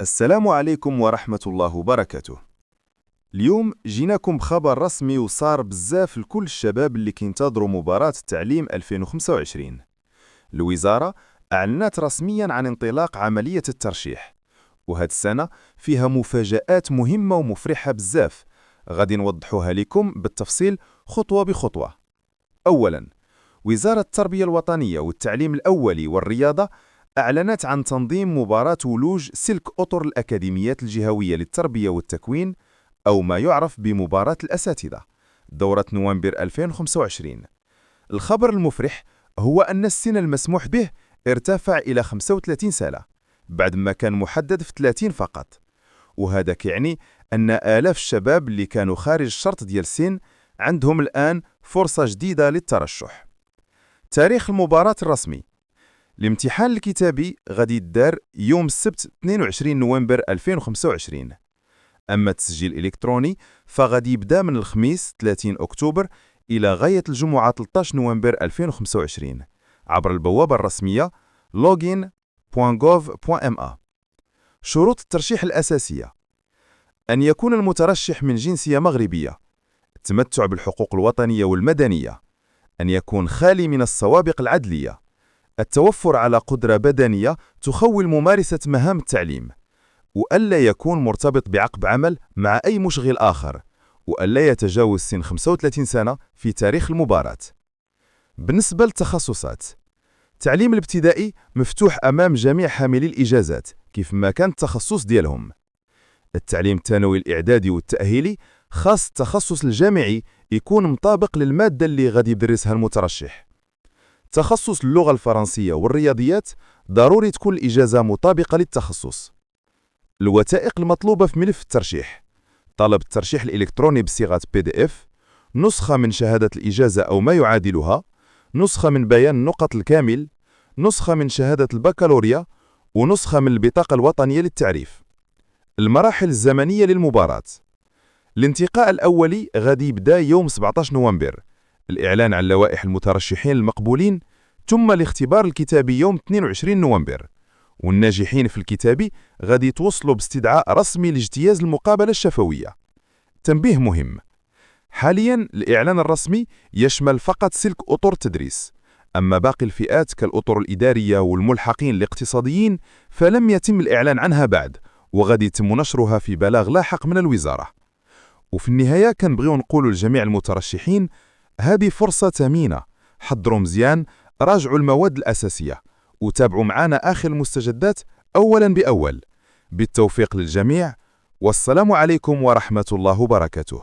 السلام عليكم ورحمة الله وبركاته. اليوم جيناكم بخبر رسمي وصار بزاف لكل الشباب اللي كينتظروا مباراة التعليم 2025. الوزارة أعلنت رسميا عن انطلاق عملية الترشيح، وهاد السنة فيها مفاجآت مهمة ومفرحة بزاف، غادي نوضحوها لكم بالتفصيل خطوة بخطوة. أولا، وزارة التربية الوطنية والتعليم الأولي والرياضة أعلنت عن تنظيم مباراة ولوج سلك أطر الأكاديميات الجهوية للتربية والتكوين، أو ما يعرف بمباراة الأساتذة، دورة نوفمبر 2025. الخبر المفرح هو أن السن المسموح به ارتفع إلى 35 سنة، بعد ما كان محدد في 30 فقط، وهذا يعني أن آلاف الشباب اللي كانوا خارج الشرط ديال السن عندهم الآن فرصة جديدة للترشح. تاريخ المباراة الرسمي: الامتحان الكتابي غادي يدار يوم السبت 22 نوفمبر 2025، أما التسجيل الإلكتروني فغادي يبدأ من الخميس 30 أكتوبر إلى غاية الجمعة 13 نوفمبر 2025 عبر البوابة الرسمية login.gov.ma. شروط الترشيح الأساسية: أن يكون المترشح من جنسية مغربية، التمتع بالحقوق الوطنية والمدنية، أن يكون خالي من السوابق العدلية، التوفر على قدرة بدنية تخول ممارسة مهام التعليم، وألا يكون مرتبط بعقد عمل مع أي مشغل آخر، وألا يتجاوز سن 35 سنة في تاريخ المباراة. بالنسبة للتخصصات: التعليم الابتدائي مفتوح أمام جميع حاملي الإجازات كيف ما كان التخصص ديالهم. التعليم الثانوي الإعدادي والتأهيلي خاص التخصص الجامعي يكون مطابق للمادة اللي غادي يدرسها المترشح. تخصص اللغة الفرنسية والرياضيات ضروري تكون الإجازة مطابقة للتخصص. الوثائق المطلوبة في ملف الترشيح: طلب الترشيح الإلكتروني بصيغة PDF، نسخة من شهادة الإجازة أو ما يعادلها، نسخة من بيان النقط الكامل، نسخة من شهادة البكالوريا، ونسخة من البطاقة الوطنية للتعريف. المراحل الزمنية للمباراة: الانتقاء الأولي غادي يبدأ يوم 17 نوفمبر، الإعلان عن لوائح المترشحين المقبولين، ثم الاختبار الكتابي يوم 22 نوفمبر، والناجحين في الكتابي غادي يتوصلوا باستدعاء رسمي لاجتياز المقابلة الشفوية. تنبيه مهم: حاليا الإعلان الرسمي يشمل فقط سلك أطر التدريس، أما باقي الفئات كالأطر الإدارية والملحقين الاقتصاديين فلم يتم الإعلان عنها بعد، وغادي يتم نشرها في بلاغ لاحق من الوزارة. وفي النهاية كنبغيو نقولوا لجميع المترشحين هذه فرصة ثمينة، حضروا مزيان، راجعوا المواد الأساسية، وتابعوا معنا آخر المستجدات أولا بأول. بالتوفيق للجميع، والسلام عليكم ورحمة الله وبركاته.